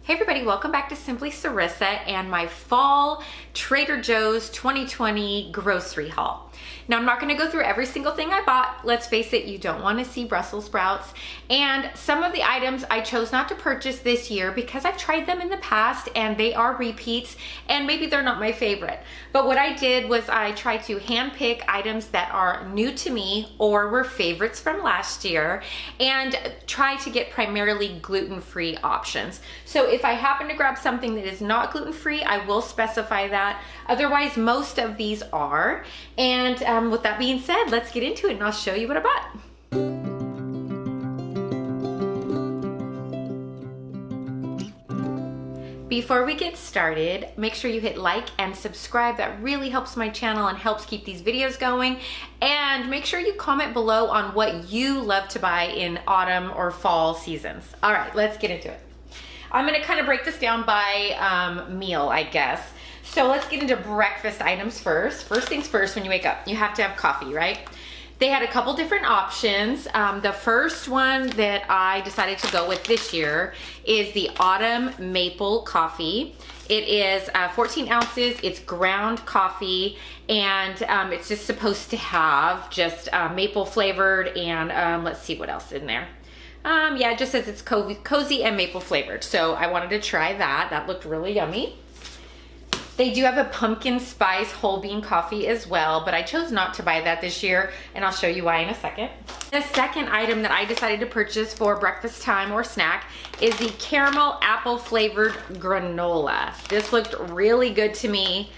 Hey everybody, welcome back to Simply Sarissa and my fall Trader Joe's 2020 grocery haul. Now I'm not going to go through every single thing I bought. Let's face it, you don't want to see Brussels sprouts. And some of the items I chose not to purchase this year because I've tried them in the past and they are repeats and maybe they're not my favorite. But what I did was I tried to handpick items that are new to me or were favorites from last year and try to get primarily gluten-free options. So if I happen to grab something that is not gluten-free, I will specify that. Otherwise, most of these are. And with that being said, let's get into it and I'll show you what I bought. Before we get started, make sure you hit like and subscribe. That really helps my channel and helps keep these videos going. And make sure you comment below on what you love to buy in autumn or fall seasons. All right, let's get into it. I'm gonna kind of break this down by meal, I guess. So let's get into breakfast items first. First things first, when you wake up, you have to have coffee, right? They had a couple different options. The first one that I decided to go with this year is the Autumn Maple Coffee. It is 14 ounces, it's ground coffee, and it's just supposed to have just maple flavored and let's see what else in there. Yeah, it just says it's cozy and maple flavored. So I wanted to try that. That looked really yummy. They do have a pumpkin spice whole bean coffee as well, but I chose not to buy that this year, and I'll show you why in a second. The second item that I decided to purchase for breakfast time or snack is the caramel apple flavored granola. This looked really good to me.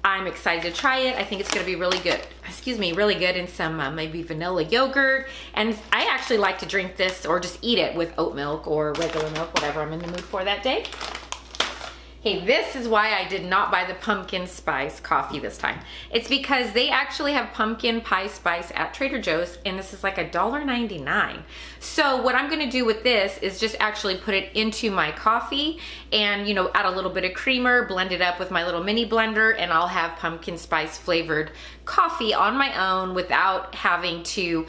I'm excited to try it. I think it's gonna be really good. Excuse me, really good in some maybe vanilla yogurt. And I actually like to drink this or just eat it with oat milk or regular milk, whatever I'm in the mood for that day. Okay, this is why I did not buy the pumpkin spice coffee this time. It's because they actually have pumpkin pie spice at Trader Joe's and this is like $1.99. So what I'm gonna do with this is just actually put it into my coffee and, you know, add a little bit of creamer, blend it up with my little mini blender, and I'll have pumpkin spice flavored coffee on my own without having to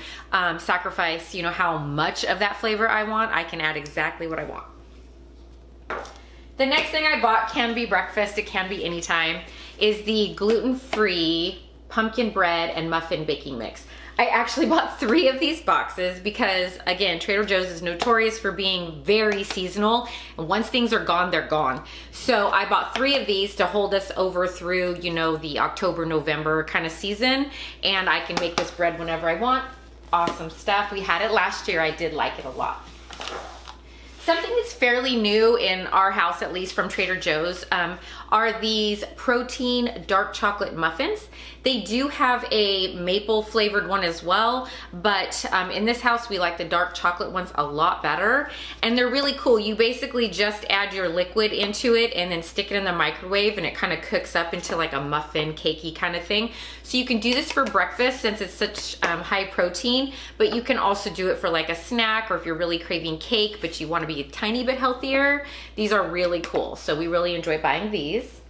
sacrifice, you know, how much of that flavor I want. I can add exactly what I want. The next thing I bought can be breakfast, it can be anytime, is the gluten-free pumpkin bread and muffin baking mix. I actually bought 3 of these boxes because, again, Trader Joe's is notorious for being very seasonal, and once things are gone, they're gone. So I bought 3 of these to hold us over through, you know, the October, November kind of season, and I can make this bread whenever I want. Awesome stuff. We had it last year. I did like it a lot. Something that's fairly new in our house, at least from Trader Joe's, are these protein dark chocolate muffins. They do have a maple flavored one as well, but in this house we like the dark chocolate ones a lot better, and they're really cool. You basically just add your liquid into it and then stick it in the microwave and it kind of cooks up into like a muffin cakey kind of thing. So you can do this for breakfast since it's such high protein, but you can also do it for like a snack, or if you're really craving cake but you want to be a tiny bit healthier. These are really cool, so we really enjoy buying these.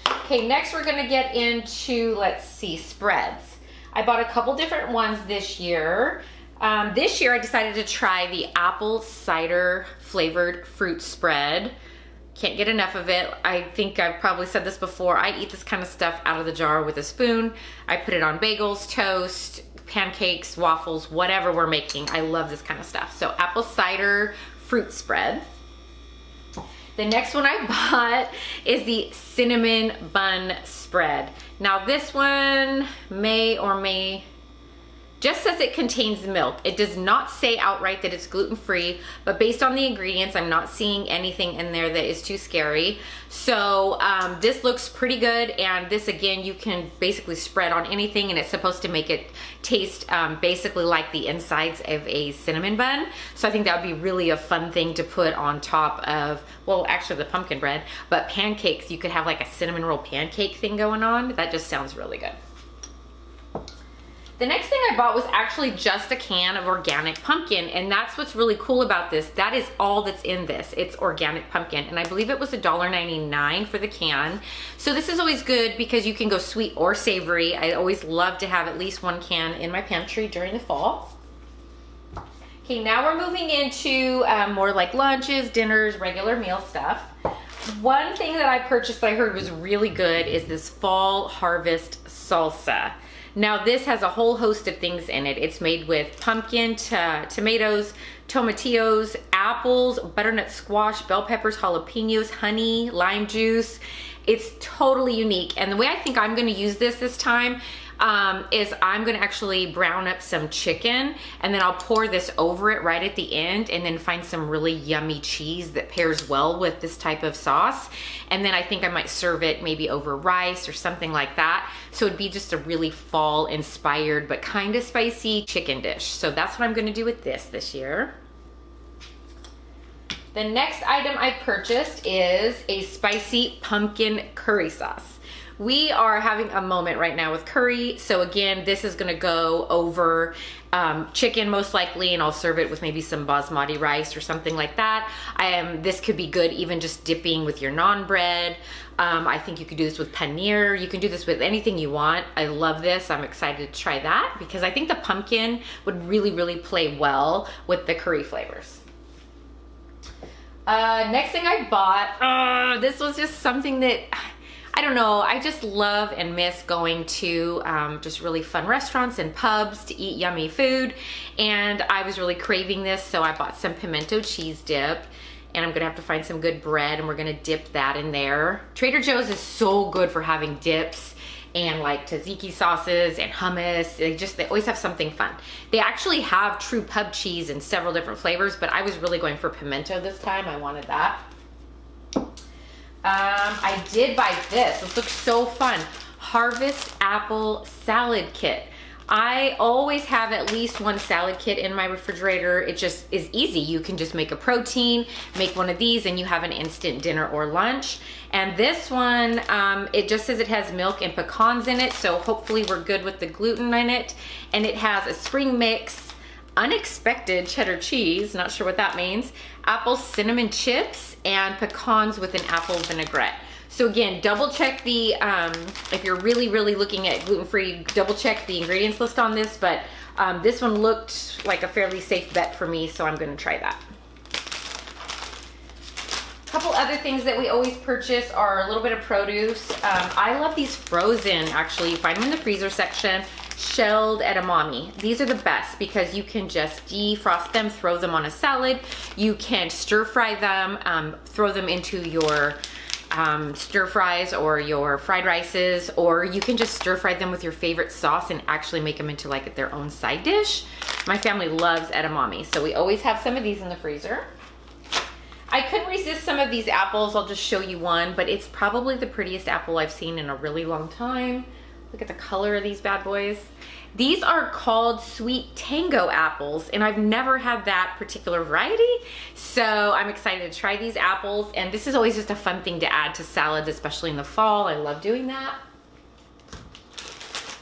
Okay, next we're gonna get into, let's see, spreads. I bought a couple different ones this year. This year I decided to try the apple cider flavored fruit spread. Can't get enough of it. I think I've probably said this before. I eat this kind of stuff out of the jar with a spoon. I put it on bagels, toast, pancakes, waffles, whatever we're making. I love this kind of stuff. So apple cider fruit spread. The next one I bought is the cinnamon bun spread. Now this one just says it contains milk. It does not say outright that it's gluten-free, but based on the ingredients, I'm not seeing anything in there that is too scary. So this looks pretty good, and this, again, you can basically spread on anything, and it's supposed to make it taste basically like the insides of a cinnamon bun. So I think that would be really a fun thing to put on top of, well, actually the pumpkin bread, but pancakes. You could have like a cinnamon roll pancake thing going on. That just sounds really good. The next thing I bought was actually just a can of organic pumpkin, and that's what's really cool about this. That is all that's in this. It's organic pumpkin, and I believe it was $1.99 for the can. So this is always good because you can go sweet or savory. I always love to have at least one can in my pantry during the fall. Okay, now we're moving into more like lunches, dinners, regular meal stuff. One thing that I purchased that I heard was really good is this fall harvest salsa. Now this has a whole host of things in it. It's made with pumpkin, tomatoes, tomatillos, apples, butternut squash, bell peppers, jalapenos, honey, lime juice. It's totally unique. And the way I think I'm gonna use this time is I'm gonna actually brown up some chicken and then I'll pour this over it right at the end and then find some really yummy cheese that pairs well with this type of sauce. And then I think I might serve it maybe over rice or something like that. So it'd be just a really fall inspired but kind of spicy chicken dish. So that's what I'm gonna do with this year. The next item I purchased is a spicy pumpkin curry sauce. We are having a moment right now with curry. So again, this is gonna go over chicken most likely, and I'll serve it with maybe some basmati rice or something like that. This could be good even just dipping with your naan bread. I think you could do this with paneer. You can do this with anything you want. I love this. I'm excited to try that because I think the pumpkin would really play well with the curry flavors. Next thing I bought, this was just something that, I don't know, I just love and miss going to just really fun restaurants and pubs to eat yummy food. And I was really craving this, so I bought some pimento cheese dip. And I'm gonna have to find some good bread and we're gonna dip that in there. Trader Joe's is so good for having dips and like tzatziki sauces and hummus. They always have something fun. They actually have true pub cheese in several different flavors, but I was really going for pimento this time. I wanted that. I did buy this. This looks so fun. Harvest apple salad kit. I always have at least one salad kit in my refrigerator. It just is easy. You can just make a protein, make one of these, and you have an instant dinner or lunch. And this one, it just says it has milk and pecans in it, so hopefully we're good with the gluten in it. And it has a spring mix, unexpected cheddar cheese, not sure what that means, apple cinnamon chips, and pecans with an apple vinaigrette. So again, double check the, if you're really looking at gluten-free, double check the ingredients list on this, but this one looked like a fairly safe bet for me, so I'm gonna try that. A couple other things that we always purchase are a little bit of produce. I love these frozen, actually. You find them in the freezer section. Shelled edamame. These are the best because you can just defrost them, throw them on a salad. You can stir fry them, throw them into your stir fries or your fried rices, or you can just stir fry them with your favorite sauce and actually make them into like their own side dish. My family loves edamame, so we always have some of these in the freezer. I couldn't resist some of these apples. I'll just show you one, but it's probably the prettiest apple I've seen in a really long time. Look at the color of these bad boys. These are called Sweet Tango apples, and I've never had that particular variety, so I'm excited to try these apples. And this is always just a fun thing to add to salads, especially in the fall. I love doing that.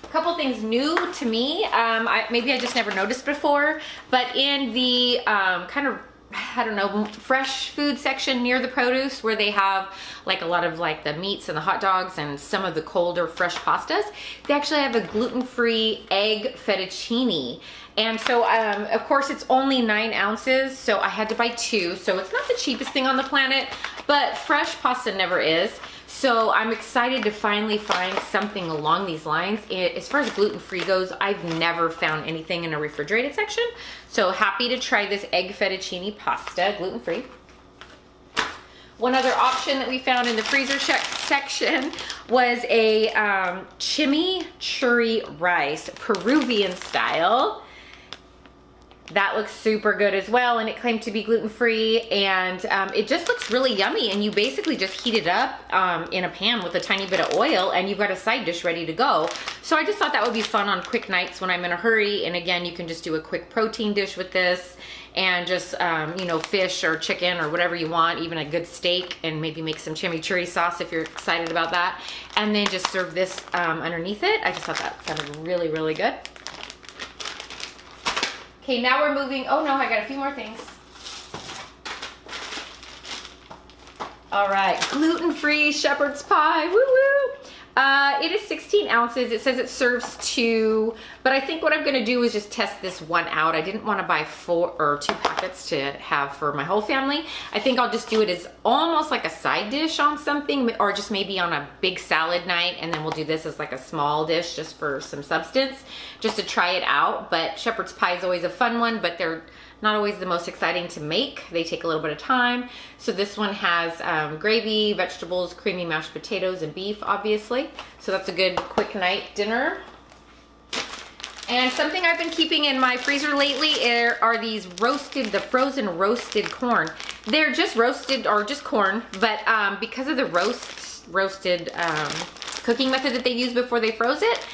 A couple things new to me, maybe I just never noticed before, but in the kind of, I don't know, fresh food section near the produce where they have like a lot of like the meats and the hot dogs and some of the colder fresh pastas, they actually have a gluten-free egg fettuccine. And so of course it's only 9 ounces, so I had to buy 2. So it's not the cheapest thing on the planet, but fresh pasta never is. So I'm excited to finally find something along these lines. As far as gluten-free goes, I've never found anything in a refrigerated section. So happy to try this egg fettuccine pasta, gluten-free. One other option that we found in the freezer section was a chimichurri rice, Peruvian style. That looks super good as well, and it claimed to be gluten-free, and it just looks really yummy. And you basically just heat it up in a pan with a tiny bit of oil, and you've got a side dish ready to go. So I just thought that would be fun on quick nights when I'm in a hurry. And again, you can just do a quick protein dish with this, and just you know, fish or chicken or whatever you want, even a good steak, and maybe make some chimichurri sauce if you're excited about that, and then just serve this underneath it. I just thought that sounded really good. Okay, now we're moving, oh no, I got a few more things. All right, gluten-free shepherd's pie, woo-woo. It is 16 ounces. It says it serves 2, but I think what I'm gonna do is just test this one out. I didn't wanna buy 4 or 2 packets to have for my whole family. I think I'll just do it as almost like a side dish on something, or just maybe on a big salad night, and then we'll do this as like a small dish just for some substance, just to try it out. But shepherd's pie is always a fun one, but they're not always the most exciting to make. They take a little bit of time. So this one has gravy, vegetables, creamy mashed potatoes, and beef, obviously. So that's a good quick night dinner. And something I've been keeping in my freezer lately are these the frozen roasted corn. They're just roasted, or just corn, but because of the roasted cooking method that they used before they froze it,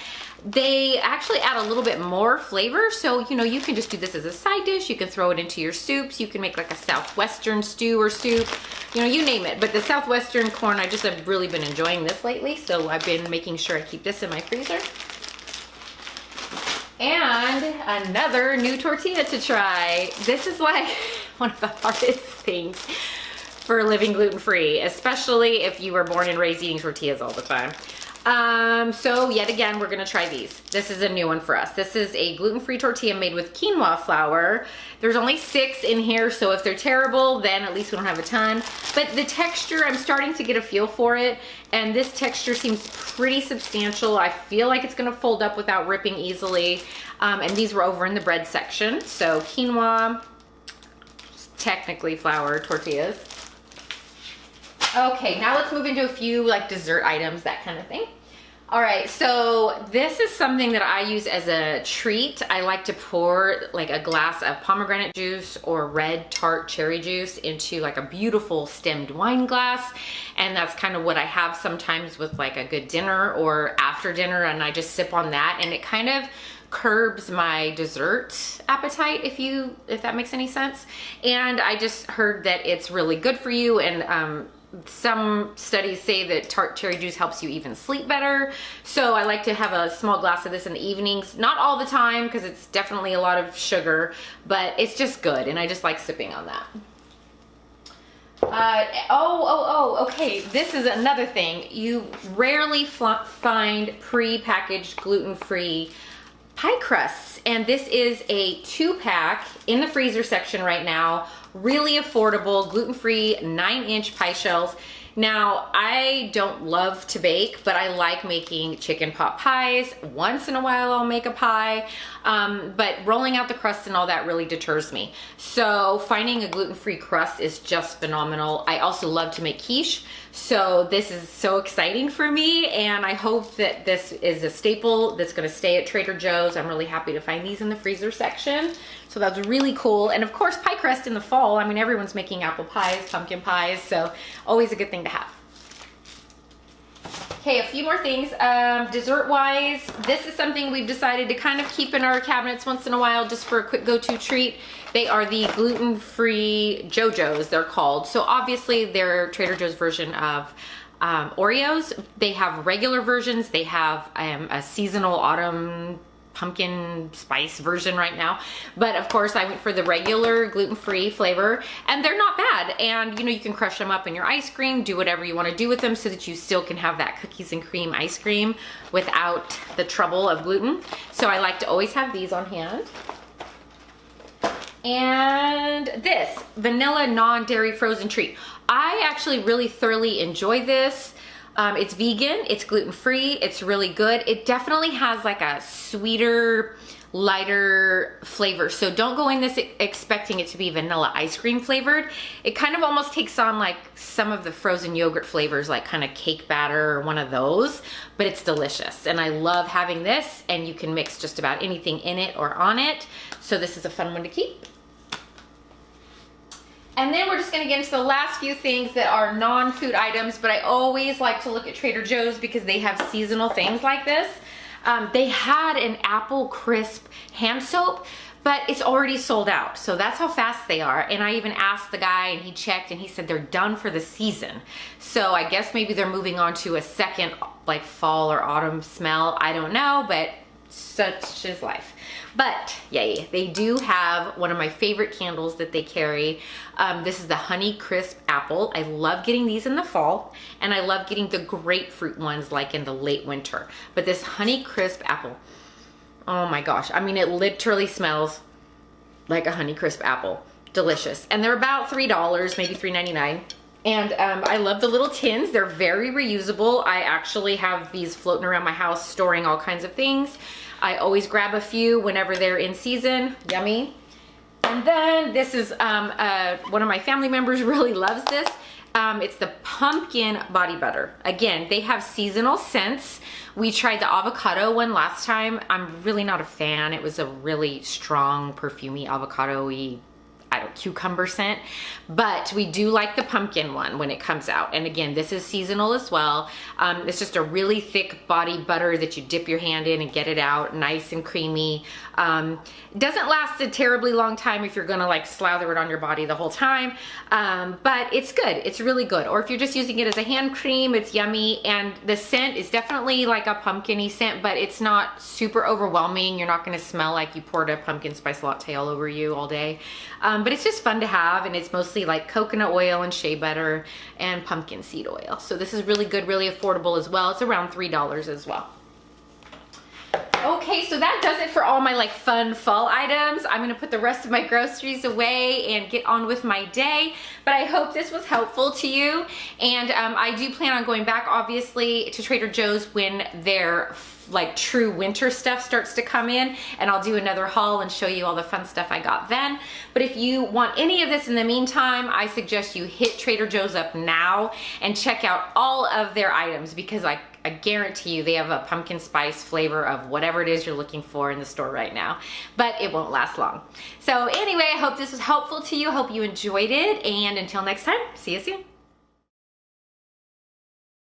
they actually add a little bit more flavor. So, you know, you can just do this as a side dish. You can throw it into your soups. You can make like a Southwestern stew or soup, you know, you name it. But the Southwestern corn, I just have really been enjoying this lately. So I've been making sure I keep this in my freezer. And another new tortilla to try. This is like one of the hardest things for living gluten-free, especially if you were born and raised eating tortillas all the time. So yet again, we're gonna try these. This is a new one for us. This is a gluten-free tortilla made with quinoa flour. There's only 6 in here, so if they're terrible, then at least we don't have a ton. But the texture, I'm starting to get a feel for it, and this texture seems pretty substantial. I feel like it's gonna fold up without ripping easily. And these were over in the bread section. So quinoa, technically flour tortillas. Okay, now let's move into a few like dessert items, that kind of thing. All right, so this is something that I use as a treat. I like to pour like a glass of pomegranate juice or red tart cherry juice into like a beautiful stemmed wine glass. And that's kind of what I have sometimes with like a good dinner or after dinner, and I just sip on that, and it kind of curbs my dessert appetite, if that makes any sense. And I just heard that it's really good for you, and some studies say that tart cherry juice helps you even sleep better. So I like to have a small glass of this in the evenings. Not all the time, because it's definitely a lot of sugar, but it's just good, and I just like sipping on that. Okay, this is another thing. You rarely find pre-packaged gluten-free pie crusts, and this is a 2-pack in the freezer section right now. Really affordable, gluten-free 9-inch pie shells. Now, I don't love to bake, but I like making chicken pot pies. Once in a while, I'll make a pie, but rolling out the crust and all that really deters me. So finding a gluten-free crust is just phenomenal. I also love to make quiche, so this is so exciting for me, and I hope that this is a staple that's gonna stay at Trader Joe's. I'm really happy to find these in the freezer section. So that's really cool. And of course, pie crust in the fall. I mean, everyone's making apple pies, pumpkin pies, so always a good thing to have. Okay, a few more things. Dessert-wise, this is something we've decided to kind of keep in our cabinets once in a while, just for a quick go-to treat. They are the gluten-free jojos, they're called. So obviously, they're Trader Joe's version of Oreos. They have regular versions. They have a seasonal autumn pumpkin spice version right now, but of course I went for the regular gluten-free flavor, and they're not bad. And you know, you can crush them up in your ice cream, do whatever you want to do with them, so that you still can have that cookies and cream ice cream without the trouble of gluten. So I like to always have these on hand. And this vanilla non-dairy frozen treat, I actually really thoroughly enjoy this. It's vegan, it's gluten-free, it's really good. It definitely has like a sweeter, lighter flavor. So don't go in this expecting it to be vanilla ice cream flavored. It kind of almost takes on like some of the frozen yogurt flavors, like kind of cake batter or one of those, but it's delicious. And I love having this, and you can mix just about anything in it or on it. So this is a fun one to keep. And then we're just gonna get into the last few things that are non-food items, but I always like to look at Trader Joe's because they have seasonal things like this. They had an apple crisp hand soap, but it's already sold out. So that's how fast they are. And I even asked the guy, and he checked, and he said they're done for the season. So I guess maybe they're moving on to a second like fall or autumn smell. I don't know, but such is life. But yay, they do have one of my favorite candles that they carry. This is the Honey Crisp Apple. I love getting these in the fall, and I love getting the grapefruit ones like in the late winter. But this Honey Crisp Apple, oh my gosh. I mean, it literally smells like a Honey Crisp apple. Delicious. And they're about $3, maybe $3.99. And I love the little tins. They're very reusable. I actually have these floating around my house storing all kinds of things. I always grab a few whenever they're in season. Yummy. And then this is one of my family members really loves this. It's the pumpkin body butter. Again, they have seasonal scents. We tried the avocado one last time. I'm really not a fan. It was a really strong, perfumey, avocado-y, cucumber scent, but we do like the pumpkin one when it comes out. And again, this is seasonal as well. It's just a really thick body butter that you dip your hand in and get it out, nice and creamy. It doesn't last a terribly long time if you're gonna like slather it on your body the whole time, but it's good. It's really good. Or if you're just using it as a hand cream, it's yummy. And the scent is definitely like a pumpkin-y scent, but it's not super overwhelming. You're not gonna smell like you poured a pumpkin spice latte all over you all day. But it's just fun to have, and it's mostly like coconut oil and shea butter and pumpkin seed oil. So this is really good, really affordable as well. It's around $3 as well. Okay, so that does it for all my like fun fall items. I'm gonna put the rest of my groceries away and get on with my day. But I hope this was helpful to you. And I do plan on going back, obviously, to Trader Joe's when their like true winter stuff starts to come in, and I'll do another haul and show you all the fun stuff I got then. But if you want any of this in the meantime, I suggest you hit Trader Joe's up now and check out all of their items, because I guarantee you they have a pumpkin spice flavor of whatever it is you're looking for in the store right now, but it won't last long. So anyway, I hope this was helpful to you. I hope you enjoyed it, and until next time, see you soon.